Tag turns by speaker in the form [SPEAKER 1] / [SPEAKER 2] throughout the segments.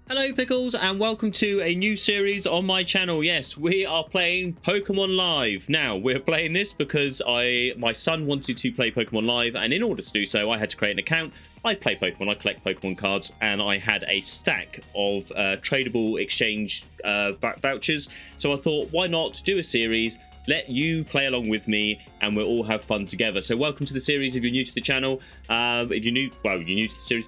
[SPEAKER 1] Hello Pickles and welcome to a new series on my channel. Yes, we are playing Pokemon Live. Now, we're playing this because my son wanted to play Pokemon Live, and in order to do so, I had to create an account. I play Pokemon, I collect Pokemon cards, and I had a stack of tradable exchange vouchers. So I thought, why not do a series, let you play along with me, and we'll all have fun together. So welcome to the series if you're new to the channel. If you're new, well, you're new to the series.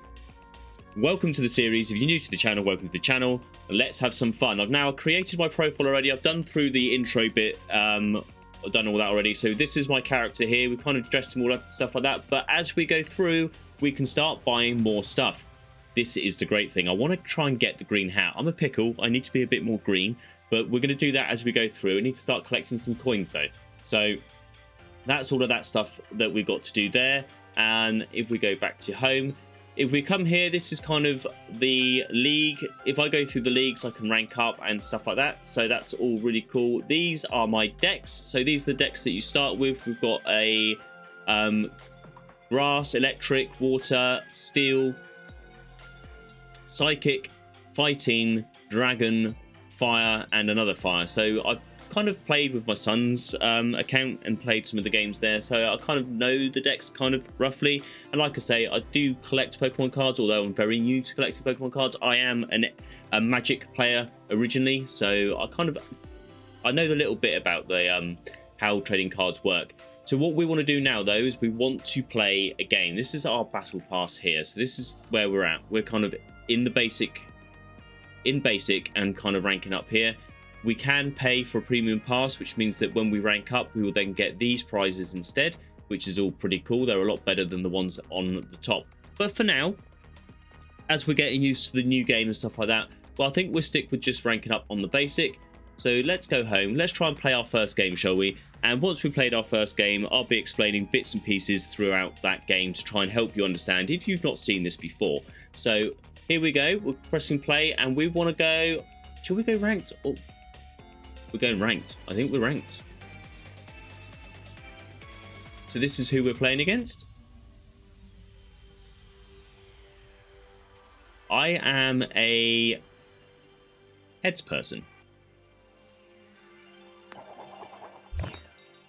[SPEAKER 1] Welcome to the series. If you're new to the channel, welcome to the channel. Let's have some fun. I've now created my profile already. I've done through the intro bit. I've done all that already. So this is my character here. We've kind of dressed him all up and stuff like that. But as we go through, we can start buying more stuff. This is the great thing. I want to try and get the green hat. I'm a pickle. I need to be a bit more green. But we're going to do that as we go through. I need to start collecting some coins though. So that's all of that stuff that we've got to do there. And if we go back to home, if we come here, this is kind of the league. If I go through the leagues, I can rank up and stuff like that. So that's all really cool. These are my decks. So these are the decks that you start with. We've got a grass, electric, water, steel, psychic, fighting, dragon, fire, and another fire. So I've kind of played with my son's account and played some of the games there, so I kind of know the decks kind of roughly. And like I say, I do collect Pokemon cards, although I'm very new to collecting Pokemon cards. I am a Magic player originally, so I know a little bit about the how trading cards work. So what we want to do now though is we want to play a game. This is our battle pass here, so this is where we're at. We're kind of in basic and kind of ranking up here. We can pay for a premium pass, which means that when we rank up, we will then get these prizes instead, which is all pretty cool. They're a lot better than the ones on the top. But for now, as we're getting used to the new game and stuff like that, well, I think we'll stick with just ranking up on the basic. So let's go home. Let's try and play our first game, shall we? And once we played our first game, I'll be explaining bits and pieces throughout that game to try and help you understand if you've not seen this before. So here we go. We're pressing play and we want to go... Shall we go ranked? Or... We're going ranked. I think we're ranked. So this is who we're playing against. I am a heads person.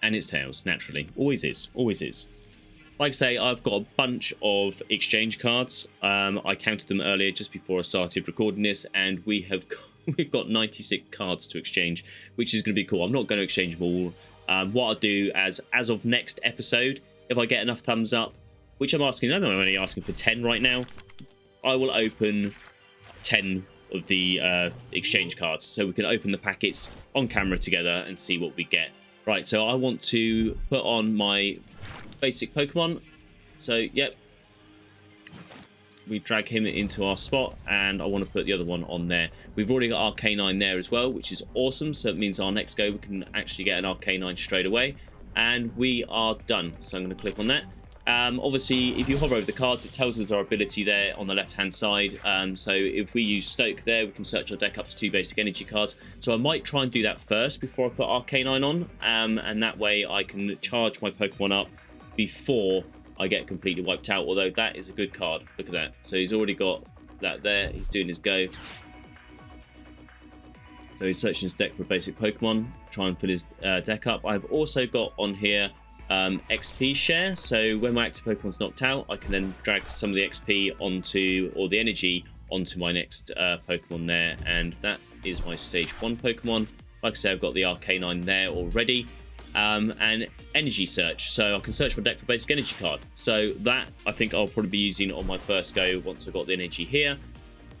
[SPEAKER 1] And it's tails, naturally. Always is. Always is. Like I say, I've got a bunch of exchange cards. I counted them earlier just before I started recording this, and we've got 96 cards to exchange, which is going to be cool. I'm not going to exchange them all. What I'll do as of next episode, if I get enough thumbs up, which I'm asking, I'm only asking for 10 right now, I will open 10 of the exchange cards, so we can open the packets on camera together and see what we get. Right, so I want to put on my basic Pokemon. So, yep. We drag him into our spot, and I want to put the other one on there. We've already got Arcanine there as well, which is awesome. So it means our next go we can actually get an Arcanine straight away, and we are done. So I'm going to click on that. Obviously, if you hover over the cards, it tells us our ability there on the left-hand side. So if we use Stoke there, we can search our deck up to 2 basic energy cards. So I might try and do that first before I put Arcanine on, and that way I can charge my Pokemon up before I get completely wiped out, although that is a good card. Look at that. So he's already got that there. He's doing his go. So he's searching his deck for a basic Pokemon, try and fill his deck up. I've also got on here XP share. So when my active Pokemon's knocked out, I can then drag some of the XP onto, or the energy onto my next Pokemon there. And that is my stage 1 Pokemon. Like I said, I've got the Arcanine there already. And energy search, so I can search my deck for basic energy card. So that I think I'll probably be using on my first go once I've got the energy here,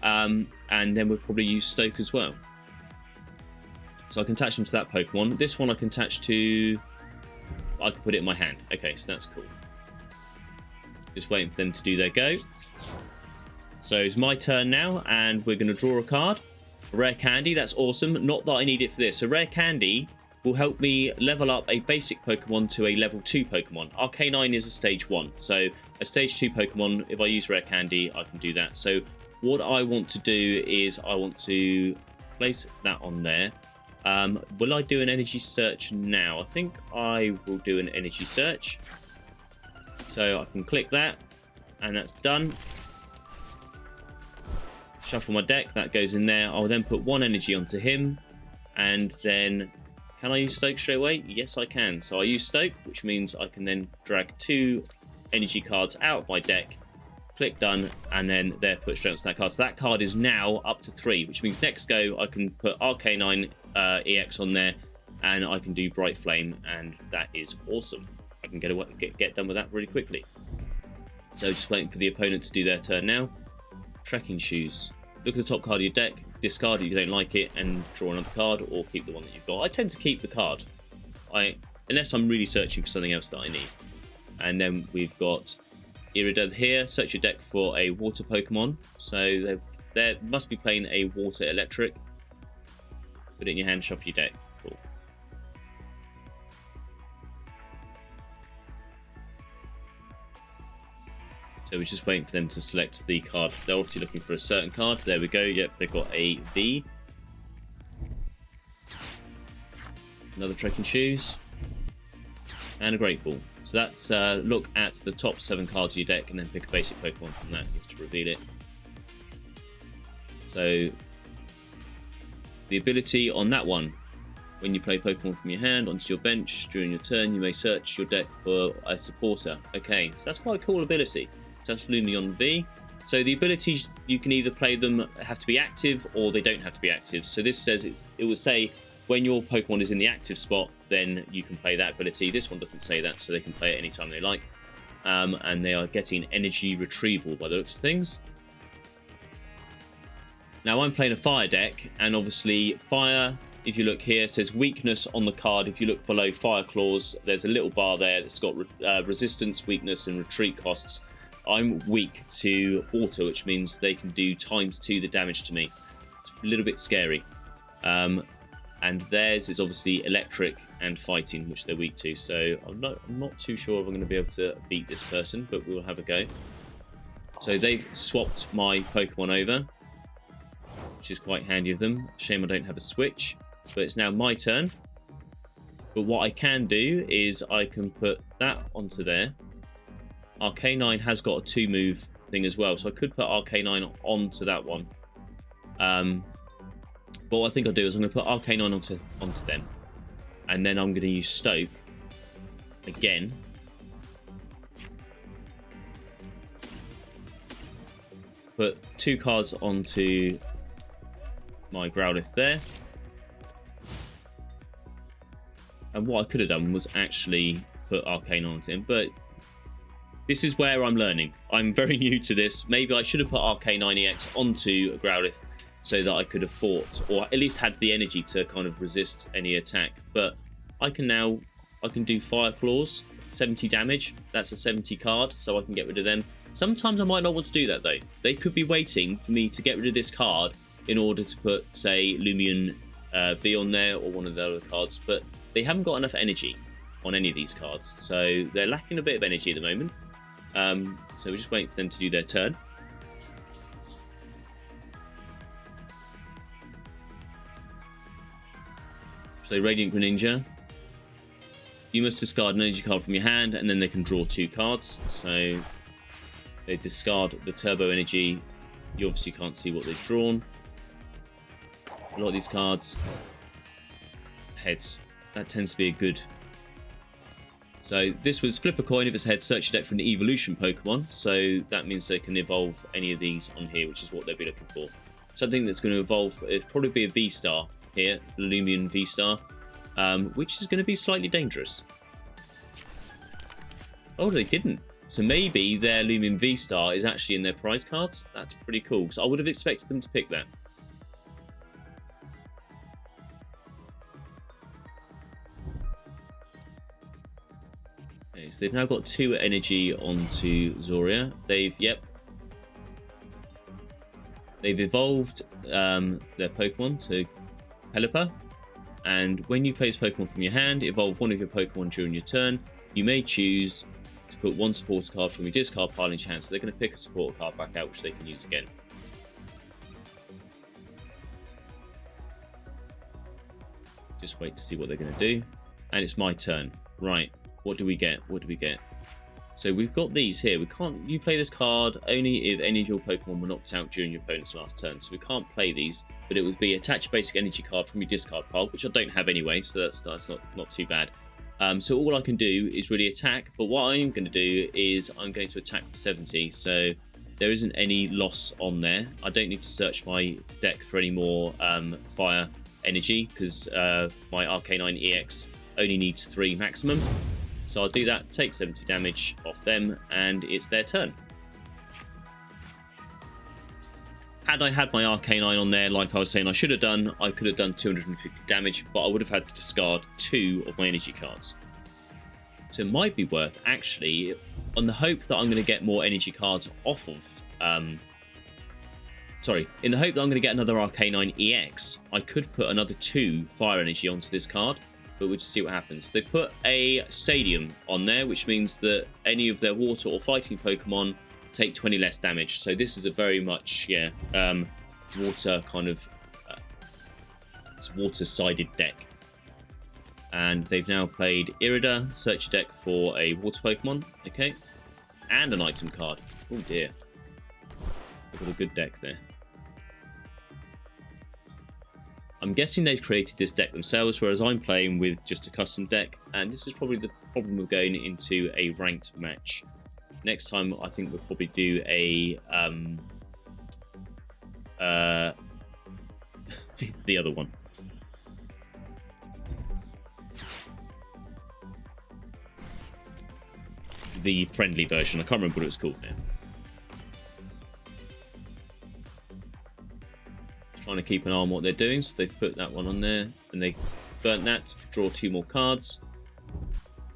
[SPEAKER 1] and then we'll probably use Stoke as well. So I can attach them to that Pokemon. This one I can attach to, I can put it in my hand. Okay, so that's cool. Just waiting for them to do their go. So it's my turn now, and we're going to draw a card. A rare candy, that's awesome. Not that I need it for this. A rare candy will help me level up a basic Pokemon to a level 2 Pokemon. Arcanine is a stage 1, so a stage 2 Pokemon, if I use rare candy, I can do that. So what I want to do is I want to place that on there. Will I do an energy search now? I think I will do an energy search. So I can click that, and that's done. shuffle my deck. That goes in there. I'll then put 1 energy onto him, and then can I use Stoke straight away? Yes, I can. So I use Stoke, which means I can then drag 2 energy cards out of my deck, click done, and then they're put straight onto that card. So that card is now up to 3, which means next go I can put Arcanine EX on there, and I can do Bright Flame, and that is awesome. I can get done with that really quickly. So just waiting for the opponent to do their turn now. Trekking Shoes. Look at the top card of your deck, discard it if you don't like it, and draw another card, or keep the one that you've got. I tend to keep the card, unless I'm really searching for something else that I need. And then we've got Iridad here. Search your deck for a water Pokemon. So they must be playing a water electric. Put it in your hand, shuffle your deck. Cool. So we're just waiting for them to select the card. They're obviously looking for a certain card. There we go. Yep, they've got a V. Another Trekking Shoes. And a Great Ball. So that's look at the top 7 cards of your deck and then pick a basic Pokemon from that. You have to reveal it. So the ability on that one, when you play Pokemon from your hand onto your bench during your turn, you may search your deck for a supporter. Okay, so that's quite a cool ability. So that's Lumion V. So the abilities, you can either play them, have to be active, or they don't have to be active. So this says it will say when your Pokemon is in the active spot, then you can play that ability. This one doesn't say that, so they can play it anytime they like. And they are getting energy retrieval by the looks of things. Now I'm playing a fire deck, and obviously fire, if you look here, says weakness on the card. If you look below Fire Claws, there's a little bar there that's got resistance, weakness, and retreat costs. I'm weak to water, which means they can do ×2 the damage to me. It's a little bit scary. And theirs is obviously electric and fighting, which they're weak to. So I'm not too sure if I'm going to be able to beat this person, but we'll have a go. So they've swapped my Pokemon over, which is quite handy of them. Shame I don't have a switch, but it's now my turn. But what I can do is I can put that onto there. Arcanine has got a 2-move thing as well, so I could put Arcanine onto that one. But what I think I'll do is I'm going to put Arcanine onto them. And then I'm going to use Stoke again. Put 2 cards onto my Growlithe there. And what I could have done was actually put Arcanine onto him, but this is where I'm learning. I'm very new to this. Maybe I should have put Arcanine EX onto a Growlithe so that I could have fought, or at least had the energy to kind of resist any attack. But I can do Fire Claws, 70 damage. That's a 70 card, so I can get rid of them. Sometimes I might not want to do that though. They could be waiting for me to get rid of this card in order to put, say, Lumion V on there, or one of the other cards, but they haven't got enough energy on any of these cards, so they're lacking a bit of energy at the moment. So we're just waiting for them to do their turn. So Radiant Greninja, you must discard an energy card from your hand, and then they can draw 2 cards. So they discard the Turbo Energy. You obviously can't see what they've drawn. A lot of these cards, heads. That tends to be a good. So this was flip a coin. If it's head, search your deck for an evolution Pokemon. So that means they can evolve any of these on here, which is what they'll be looking for. Something that's going to evolve, it'd probably be a V-Star here, Lumion V-Star, which is going to be slightly dangerous. Oh, they didn't. So maybe their Lumion V-Star is actually in their prize cards. That's pretty cool, because I would have expected them to pick that. Okay, so they've now got 2 energy onto Zoria. They've evolved their Pokemon to Pelipper. And when you place Pokemon from your hand, evolve one of your Pokemon during your turn. You may choose to put 1 supporter card from your discard pile into your hand. So they're going to pick a supporter card back out, which they can use again. Just wait to see what they're going to do. And it's my turn. Right. What do we get? What do we get? So we've got these here. We can't. You play this card only if any of your Pokemon were knocked out during your opponent's last turn. So we can't play these. But it would be attach a basic energy card from your discard pile, which I don't have anyway. So that's not too bad. So all I can do is really attack. But what I'm going to do is I'm going to attack for 70. So there isn't any loss on there. I don't need to search my deck for any more fire energy because my Arcanine EX only needs 3 maximum. So I'll do that, take 70 damage off them, and it's their turn. Had I had my Arcanine on there, like I was saying I should have done, I could have done 250 damage, but I would have had to discard 2 of my energy cards. So it might be worth, actually, on the hope that I'm going to get more energy cards off of... in the hope that I'm going to get another Arcanine EX, I could put another 2 fire energy onto this card. But we'll just see what happens. They put a Stadium on there, which means that any of their water or fighting Pokemon take 20 less damage. So this is a very much, water kind of... it's water-sided deck. And they've now played Irida, search your deck for a water Pokemon, okay? And an item card. Oh dear. They've got a good deck there. I'm guessing they've created this deck themselves, whereas I'm playing with just a custom deck, and this is probably the problem of going into a ranked match. Next time, I think we'll probably do a the other one. The friendly version. I can't remember what it was called now. Trying to keep an eye on what they're doing, so they've put that one on there, and they burnt that to draw 2 more cards.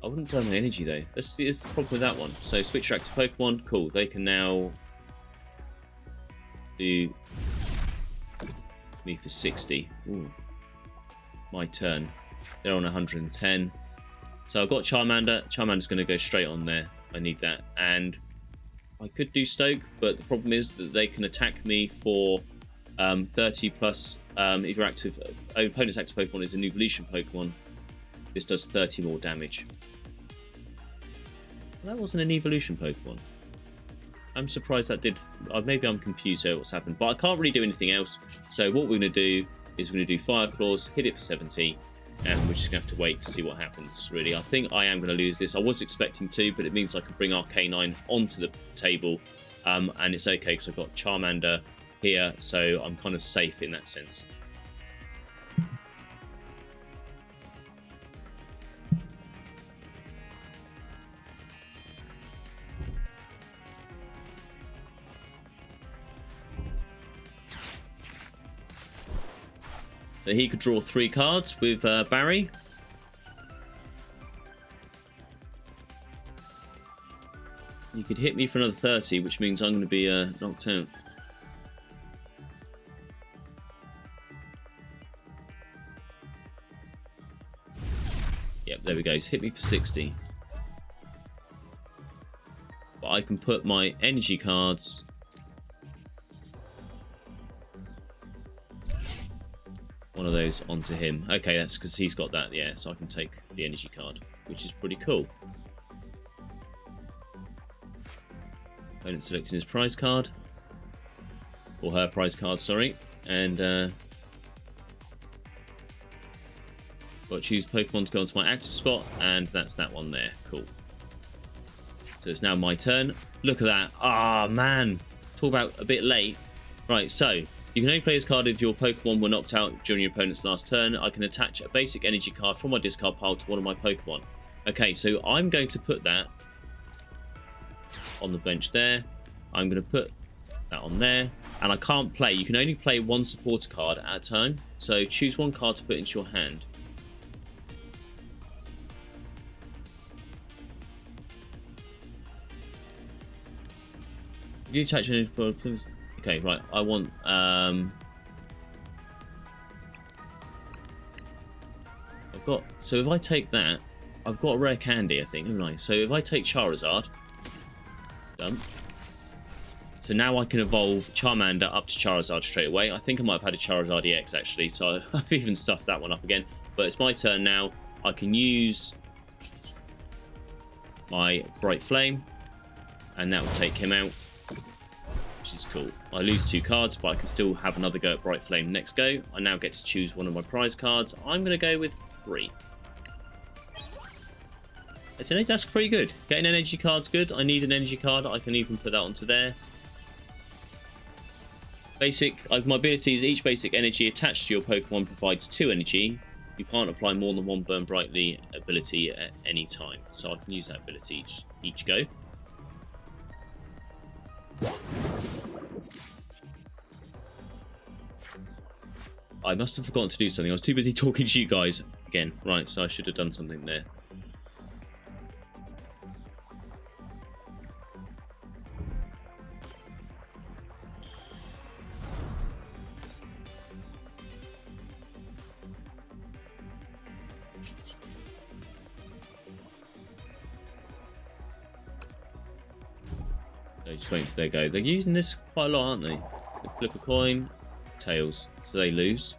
[SPEAKER 1] I wouldn't burn my energy though. That's the problem with that one. So switch your active Pokemon, cool. They can now do me for 60. Ooh. My turn. They're on 110. So I've got Charmander. Charmander's going to go straight on there. I need that, and I could do Stoke, but the problem is that they can attack me for 30 plus if your opponent's active Pokemon is an evolution Pokemon. This does 30 more damage. That wasn't an evolution Pokemon. I'm surprised that did. Maybe I'm confused here what's happened, but I can't really do anything else. So what we're going to do is we're going to do Fire Claws, hit it for 70, and we're just going to have to wait to see what happens, really. I think I am going to lose this. I was expecting to, but it means I can bring Arcanine onto the table, and it's okay because I've got Charmander here, so I'm kind of safe in that sense. So he could draw 3 cards with Barry. He could hit me for another 30, which means I'm going to be knocked out. Yep, there we go. He's hit me for 60. But I can put my energy cards... one of those onto him. Okay, that's because he's got that, yeah, so I can take the energy card, which is pretty cool. Opponent selecting his prize card. Or her prize card, sorry. And got to choose Pokemon to go onto my active spot, and that's that one there. Cool. So it's now my turn. Look at that. Ah, man. Talk about a bit late. Right, so you can only play this card if your Pokemon were knocked out during your opponent's last turn. I can attach a basic energy card from my discard pile to one of my Pokemon. Okay, so I'm going to put that on the bench there. I'm going to put that on there. And I can't play. You can only play 1 supporter card at a time. So choose 1 card to put into your hand. You attach any... Okay, right. I want... I've got... So if I take that, I've got a rare candy, I think, haven't I? So if I take Charizard... Done. So now I can evolve Charmander up to Charizard straight away. I think I might have had a Charizard EX, actually. So I've even stuffed that one up again. But it's my turn now. I can use my Bright Flame. and that will take him out, which is cool. I lose 2 cards, but I can still have another go at Bright Flame next go. I now get to choose one of my prize cards. I'm going to go with 3. That's pretty good. Getting an energy card's good. I need an energy card. I can even put that onto there. Basic, my ability is each basic energy attached to your Pokemon provides 2 energy. You can't apply more than 1 Burn Brightly ability at any time. So I can use that ability each go. I must have forgotten to do something. I was too busy talking to you guys again. Right, so I should have done something there. So just waiting for their go. They're using this quite a lot, aren't they? They flip a coin, tails, so they lose.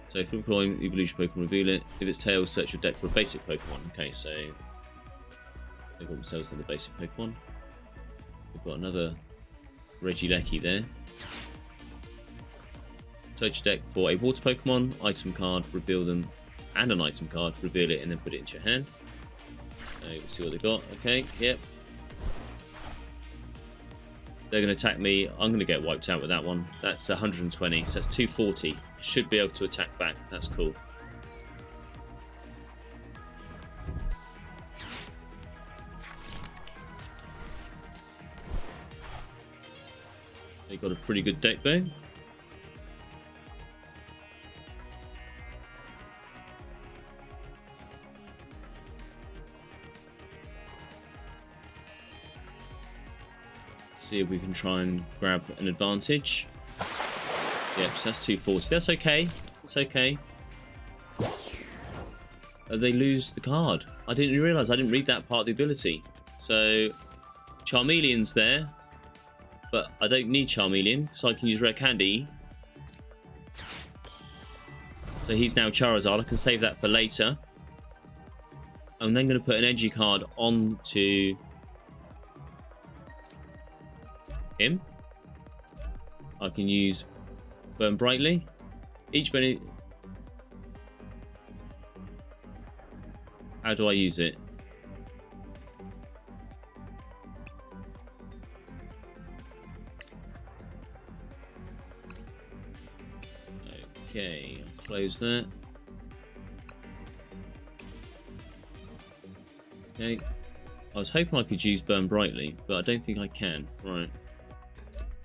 [SPEAKER 1] So flip a coin, evolution Pokemon, reveal it. If it's tails, search your deck for a basic Pokemon. Okay, so they've got themselves another basic Pokemon. We've got another Regieleki there. Search your deck for a water Pokemon, item card, reveal them, and an item card, reveal it, and then put it into your hand. We'll see what they got. Okay, yep. They're going to attack me. I'm going to get wiped out with that one. That's 120, so that's 240. Should be able to attack back. That's cool. They got a pretty good deck though. See if we can try and grab an advantage. Yep, so that's 240. That's okay. It's okay. They lose the card. I didn't realise. I didn't read that part of the ability. So Charmeleon's there, but I don't need Charmeleon, so I can use Rare Candy. So he's now Charizard. I can save that for later. I'm then going to put an energy card onto him. I can use Burn Brightly. How do I use it? Okay, I'll close that. Okay. I was hoping I could use Burn Brightly, but I don't think I can. Right.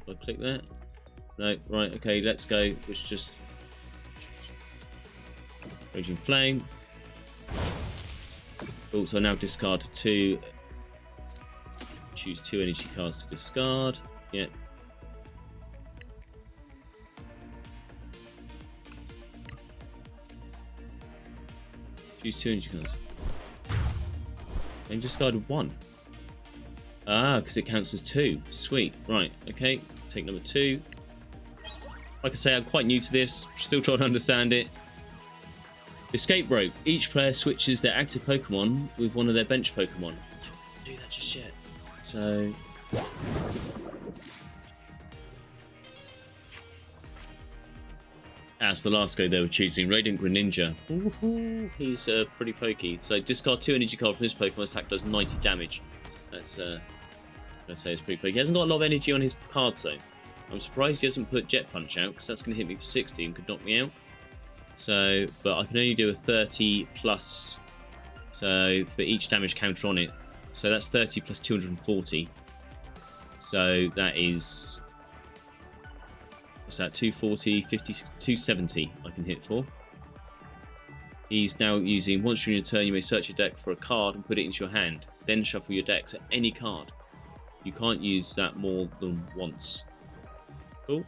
[SPEAKER 1] Do I click that? No, right, okay, let's go. Let's just Raging Flame. Also now discard 2. Choose 2 energy cards to discard. Yep. Choose 2 energy cards. And discarded 1. Ah, because it counts as 2. Sweet. Right, okay. Take number 2. Like I say, I'm quite new to this. Still trying to understand it. Escape Rope. Each player switches their active Pokemon with one of their bench Pokemon. I don't want to do that just yet. So... As the last go, they were choosing Radiant Greninja. Ooh, he's pretty pokey. So discard 2 energy card from his Pokemon attack does 90 damage. That's let's say it's pretty pokey. He hasn't got a lot of energy on his cards though. I'm surprised he hasn't put Jet Punch out because that's going to hit me for 60 and could knock me out. So, but I can only do a 30 plus. So for each damage counter on it, so that's 30 plus 240. So that is. What's that? 240, 50, 270 I can hit for. He's now using, once during your turn, you may search your deck for a card and put it into your hand. Then shuffle your deck to any card. You can't use that more than once. Cool.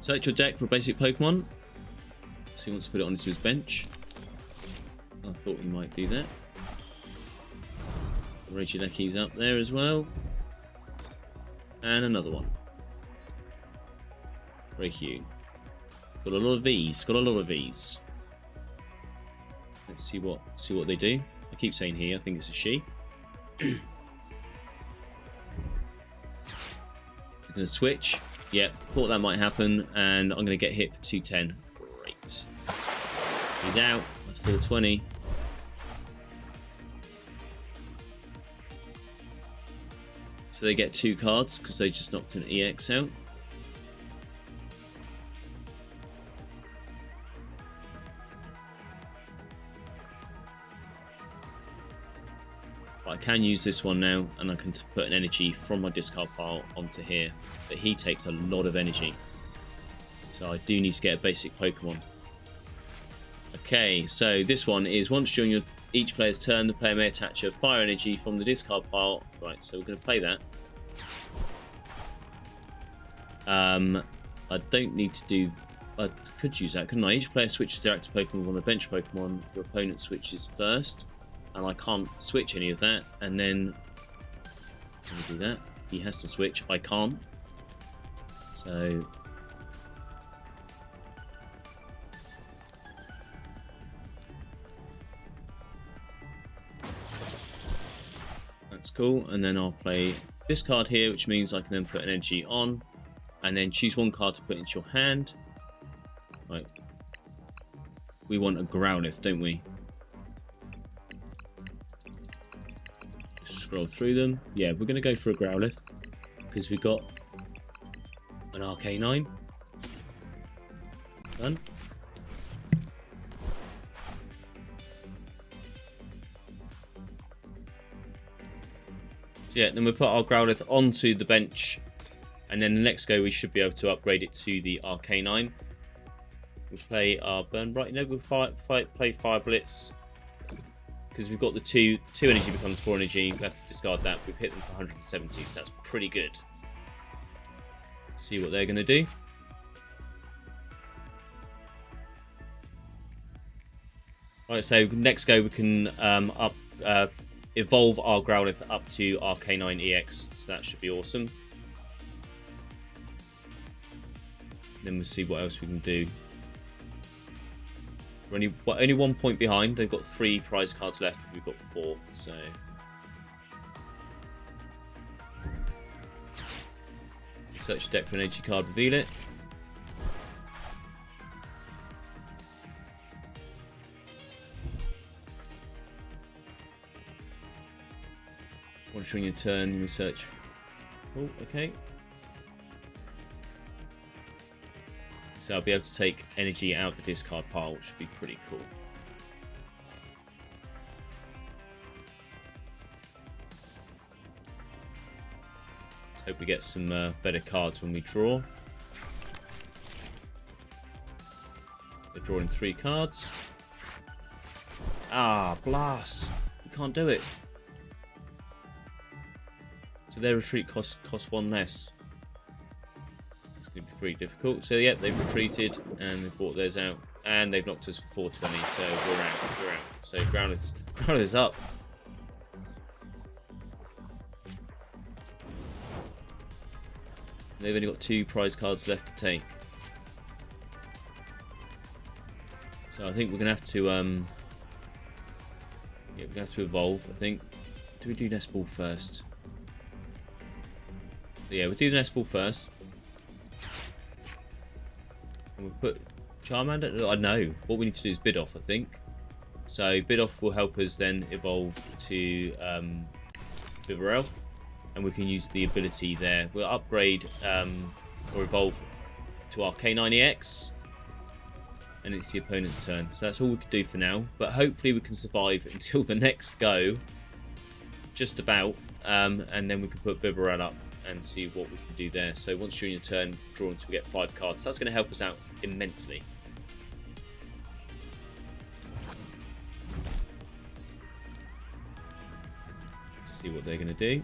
[SPEAKER 1] Search your deck for a basic Pokemon. So he wants to put it onto his bench. I thought he might do that. Regieleki's up there as well. And another one. Reikyu. Got a lot of V's. Got a lot of V's. Let's see what they do. I keep saying he. I think it's a she. We're gonna switch. Yep, thought that might happen, and I'm gonna get hit for 210. Great. He's out. That's 420. So they get 2 cards because they just knocked an EX out. But I can use this one now, and I can put an energy from my discard pile onto here. But he takes a lot of energy. So I do need to get a basic Pokemon. Okay, so this one is once during each player's turn, the player may attach a fire energy from the discard pile. Right, so we're going to play that. I don't need to do... I could use that, couldn't I? Each player switches their active Pokemon on a bench Pokemon. Your opponent switches first. And I can't switch any of that. And then... Let me do that. He has to switch. I can't. So... That's cool. And then I'll play this card here, which means I can then put an energy on. And then choose one card to put into your hand. Right. We want a Growlithe, don't we? Just scroll through them. Yeah, we're going to go for a Growlithe. Because we've got an Arcanine. Done. So yeah, then we put our Growlithe onto the bench. And then the next go, we should be able to upgrade it to the Arcanine. We play our Burn Bright. No, we'll play Fire Blitz. Because we've got the 2 energy becomes 4 energy. We have to discard that. We've hit them for 170, so that's pretty good. See what they're going to do. Right, so next go, we can evolve our Growlithe up to Arcanine EX. So that should be awesome. Then we'll see what else we can do. We're only 1 point behind. They've got 3 prize cards left. We've got 4. So search the deck for an energy card. Reveal it. Once during your turn, you search. Oh, okay. So I'll be able to take energy out of the discard pile, which would be pretty cool. Let's hope we get some better cards when we draw. We're drawing 3 cards. Ah, Blast! You can't do it. So their retreat costs 1 less. Going to be pretty difficult. So yeah, they've retreated and they've brought theirs out, and they've knocked us for 420. So we're out. So Growlithe's up. They've only got 2 prize cards left to take. So I think we're gonna have to yeah, we're gonna have to evolve. I think. Do we do Nest Ball first? Yeah, we'll do the Nest Ball first. We'll put Charmander. I know. What we need to do is Bidoof, I think. So Bidoof will help us then evolve to Bibarel, and we can use the ability there. We'll upgrade or evolve to Arcanine EX, and it's the opponent's turn. So that's all we can do for now. But hopefully we can survive until the next go, just about, and then we can put Bibarel up and see what we can do there. So once during your turn, draw until we get 5 cards. That's going to help us out immensely. See what they're going to do.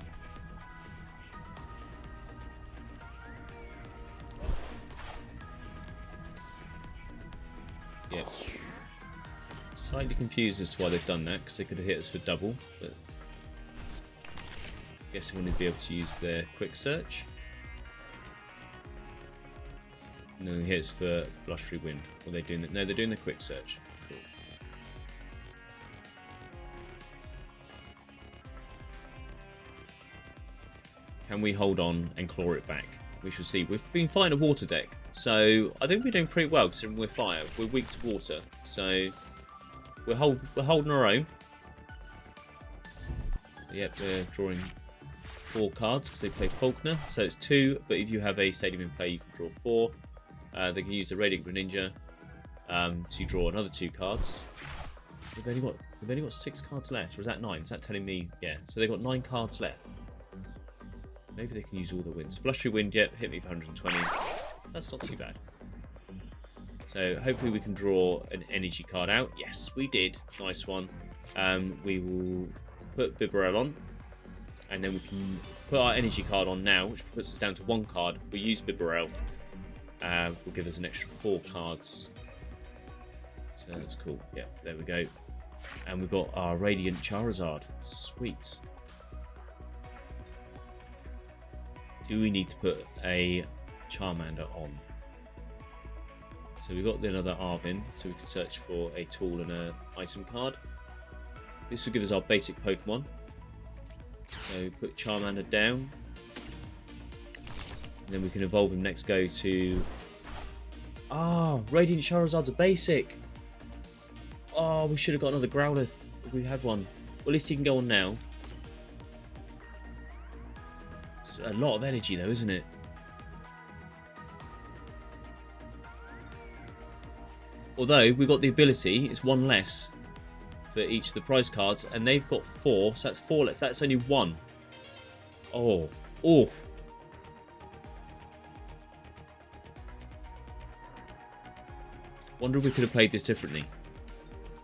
[SPEAKER 1] Yep. Slightly confused as to why they've done that, because they could have hit us for double. But Guessing we're going to be able to use their quick search. And then here's for Blustery Wind. Are they doing that? No, they're doing the quick search. Cool. Can we hold on and claw it back? We shall see. We've been fighting a water deck, so I think we're doing pretty well considering we're fire. We're weak to water, so we're holding our own. Yep, they're drawing 4 cards because they play Faulkner, so it's 2. But if you have a Stadium in play, you can draw 4. They can use the Radiant Greninja to draw another 2 cards. We've only got 6 cards left, or is that 9? Is that telling me? Yeah, so they've got 9 cards left. Maybe they can use all the wins. Blustery Wind, yep, hit me for 120. That's not too bad. So hopefully we can draw an energy card out. Yes, we did. Nice one. We will put Bibarel on, and then we can put our energy card on now, which puts us down to 1 card. We use Bibarel. Will give us an extra 4 cards. So that's cool. Yeah, there we go. And we've got our Radiant Charizard. Sweet. Do we need to put a Charmander on? So we've got another Arvin, so we can search for a tool and an item card. This will give us our basic Pokemon. So put Charmander down. And then we can evolve him next go to... Ah, Radiant Charizard's a basic! Oh, we should have got another Growlithe if we had one. Well, at least he can go on now. It's a lot of energy though, isn't it? Although, we've got the ability, it's 1 less for each of the prize cards, and they've got 4, so that's 4 less. That's only 1. Oh. Oh. Wonder if we could have played this differently.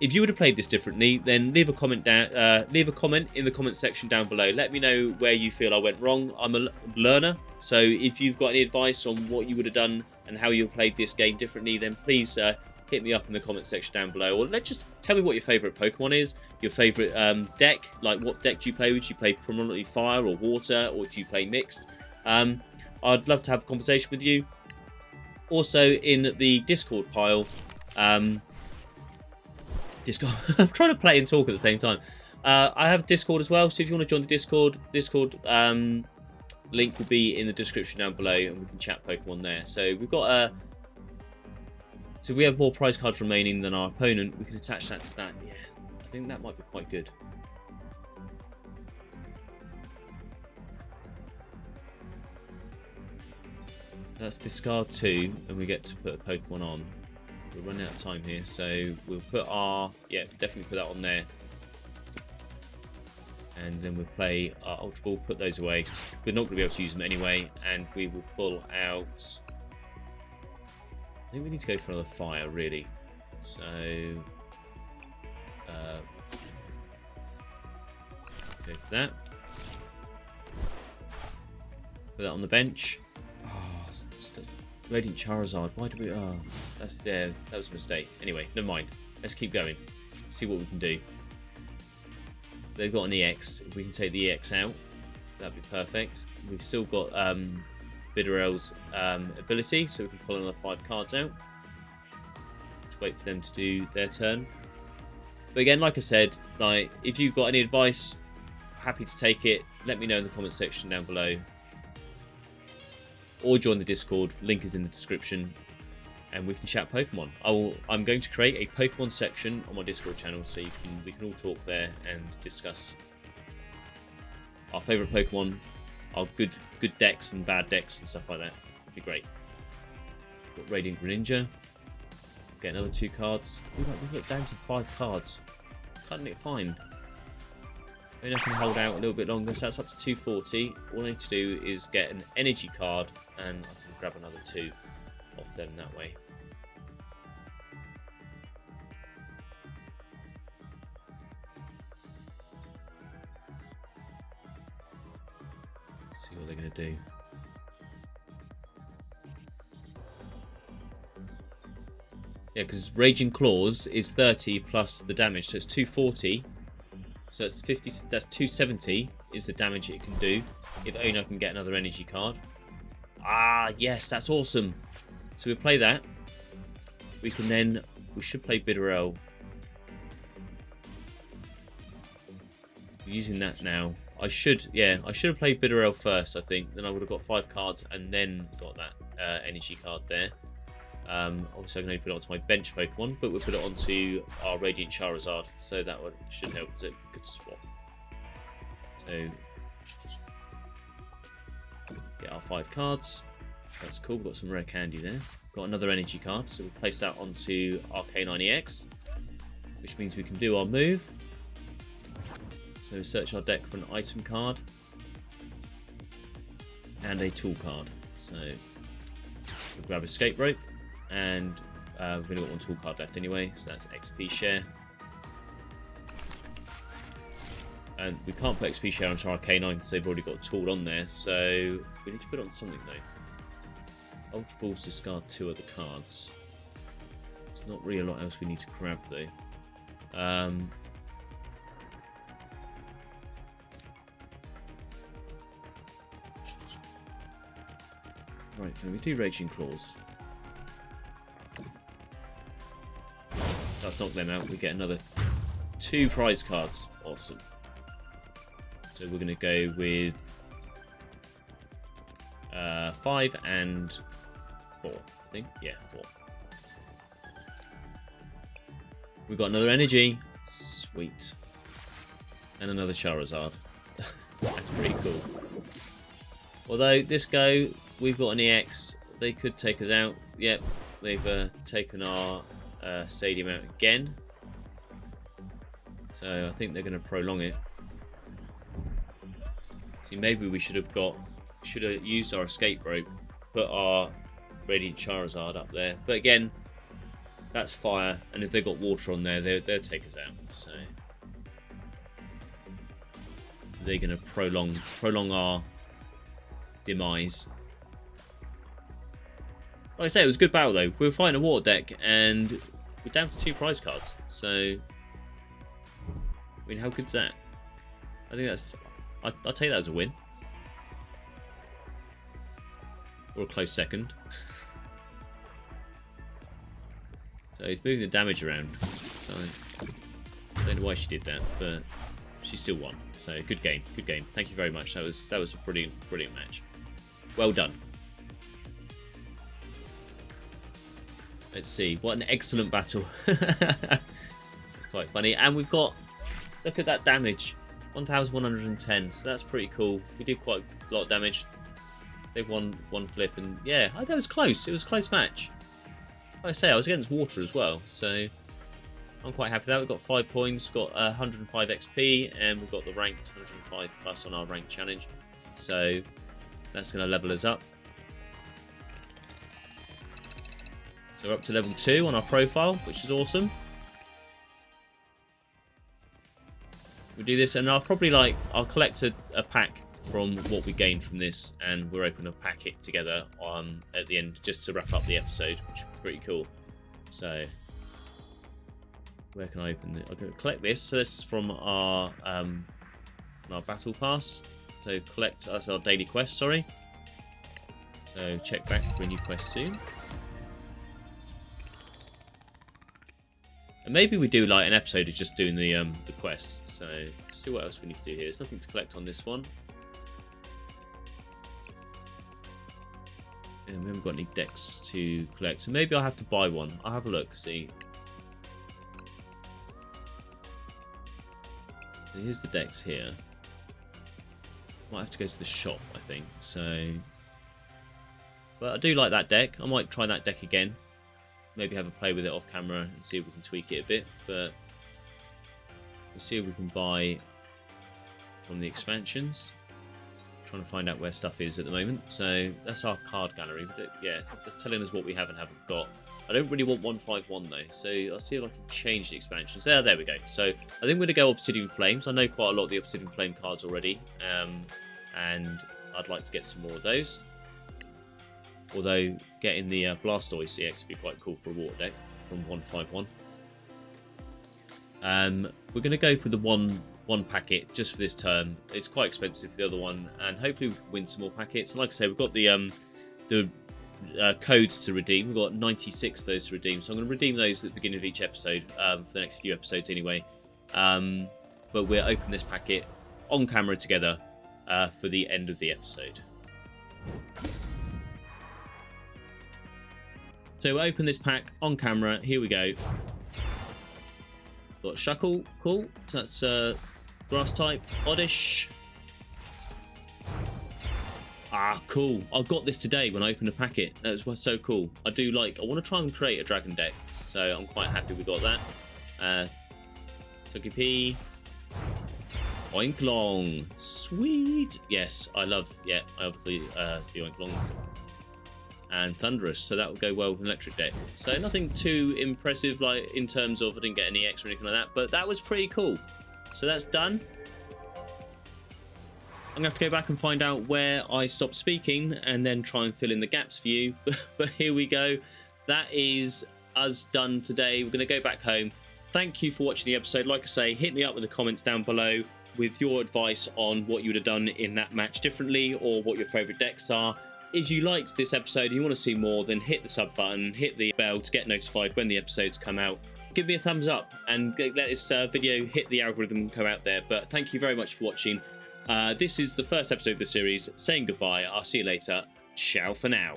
[SPEAKER 1] If you would have played this differently, then leave a comment down. Leave a comment in the comment section down below. Let me know where you feel I went wrong. I'm a learner, so if you've got any advice on what you would have done and how you played this game differently, then please hit me up in the comment section down below, or just tell me what your favourite Pokemon is, your favourite deck. Like, what deck do you play with? Do you play predominantly fire or water, or do you play mixed? I'd love to have a conversation with you. Also, in the Discord pile. Discord. I'm trying to play and talk at the same time. I have Discord as well, so if you want to join the Discord link will be in the description down below, and we can chat Pokemon there. So we've got so we have more prize cards remaining than our opponent. We can attach that to that. Yeah, I think that might be quite good. Let's discard 2, and we get to put a Pokemon on. We're running out of time here, so we'll put our... Yeah, definitely put that on there. And then we'll play our Ultra Ball, put those away. We're not going to be able to use them anyway, and we will pull out... I think we need to go for another fire, really. So... go for that. Put that on the bench. Oh, just a Radiant Charizard. Why do we... Oh, that's there. That was a mistake. Anyway, never mind. Let's keep going. See what we can do. They've got an EX. If we can take the EX out, that'd be perfect. We've still got Bidarel's ability, so we can pull another 5 cards out. Let's wait for them to do their turn. But again, like I said, like, if you've got any advice, happy to take it. Let me know in the comment section down below. Or join the Discord, link is in the description, and we can chat Pokemon. I'm going to create a Pokemon section on my Discord channel, so we can all talk there and discuss our favourite Pokemon, our good decks and bad decks and stuff like that. It'd be great. Got Radiant Greninja. Get another 2 cards. We've got down to 5 cards. Cutting it fine. Maybe I can hold out a little bit longer, so that's up to 240. All I need to do is get an energy card, and I can grab another 2 off them that way. Let's see what they're going to do. Yeah, because Raging Claws is 30 plus the damage, so it's 240. So it's 50. That's 270 is the damage it can do. If Ono can get another energy card. Ah, yes, that's awesome. So we play that. We can then... We should play Bitterell. Using that now. I should have played Bitterell first, I think. Then I would have got 5 cards and then got that energy card there. Obviously, I can only put it onto my bench Pokemon, but we'll put it onto our Radiant Charizard, so that one should help. It's a good swap. So, get our 5 cards. That's cool. We've got some rare candy there. Got another energy card, so we'll place that onto Arcanine EX, which means we can do our move. So search our deck for an item card and a tool card. So we'll grab Escape Rope, and we've only got 1 tool card left anyway, so that's XP Share. And we can't put XP Share onto our Arcanine because they've already got a tool on there, so we need to put it on something though. Ultra Balls discard 2 other cards. There's not really a lot else we need to grab though. Right, so we do Raging Claws. Let's knock them out. We get another 2 prize cards. Awesome. So we're going to go with 5 and 4, I think. Yeah, 4. We've got another energy. Sweet. And another Charizard. That's pretty cool. Although, this go, we've got an EX. They could take us out. Yep, they've taken our stadium out again. So, I think they're going to prolong it. See, maybe we should have used our Escape Rope, put our Radiant Charizard up there. But again, that's fire, and if they've got water on there, they'll take us out. So they're going to prolong our demise. Like I say, it was a good battle though. We were fighting a water deck, and we're down to 2 prize cards. So, I mean, how good's that? I think that's... I'll take that as a win. Or a close second. So he's moving the damage around. So I don't know why she did that, but she still won. So good game, good game. Thank you very much. That was a brilliant match. Well done. Let's see. What an excellent battle. It's quite funny. And we've got, look at that damage. 1,110. So that's pretty cool. We did quite a lot of damage. They've won 1 flip, and yeah, that was close. It was a close match. Like I say, I was against water as well, so I'm quite happy with that. We've got 5 coins, we've got 105 XP, and we've got the ranked 105 plus on our ranked challenge. So that's going to level us up. So we're up to level 2 on our profile, which is awesome. We do this, and I'll collect a pack from what we gained from this, and we'll open a packet together at the end just to wrap up the episode, which is pretty cool. So where can I open it? I'm going to collect this. So this is from our battle pass. So collect us our daily quest. Sorry. So check back for a new quest soon. And maybe we do like an episode of just doing the quests. So let's see what else we need to do here. There's nothing to collect on this one. And we haven't got any decks to collect, so maybe I'll have to buy one. I'll have a look, see. So here's the decks here. Might have to go to the shop, I think. So, but I do like that deck. I might try that deck again. Maybe have a play with it off camera and see if we can tweak it a bit. But we'll see if we can buy from the expansions. Trying to find out where stuff is at the moment. So that's our card gallery. Yeah, it's telling us what we have and haven't got. I don't really want 151 though, so I'll see if I can change the expansions. There we go. So I think we're going to go Obsidian Flames. I know quite a lot of the Obsidian Flame cards already, and I'd like to get some more of those. Although getting the Blastoise EX would be quite cool for a water deck from 151. We're going to go for the one one packet just for this turn. It's quite expensive for the other one, and hopefully we can win some more packets. And like I say, we've got the codes to redeem. We've got 96 of those to redeem, so I'm going to redeem those at the beginning of each episode, for the next few episodes anyway. But we'll open this packet on camera together for the end of the episode. So we'll open this pack on camera. Here we go. Got Shuckle, cool. So that's grass type, oddish. Ah, cool. I got this today when I opened a packet. That was so cool. I want to try and create a dragon deck, so I'm quite happy we got that. Tucky P. Oinklong. Sweet. Yes, I love the Oinklongs. And Thunderous, so that will go well with an electric deck. So nothing too impressive, like in terms of I didn't get any X or anything like that, but that was pretty cool. So that's done. I'm gonna have to go back and find out where I stopped speaking and then try and fill in the gaps for you. But here we go. That is us done today. We're gonna go back home. Thank you for watching the episode. Like I say, hit me up with the comments down below with your advice on what you would have done in that match differently, or what your favorite decks are. If you liked this episode and you want to see more, then hit the sub button, hit the bell to get notified when the episodes come out. Give me a thumbs up and let this video hit the algorithm and go out there. But thank you very much for watching. This is the first episode of the series. Saying goodbye. I'll see you later. Ciao for now.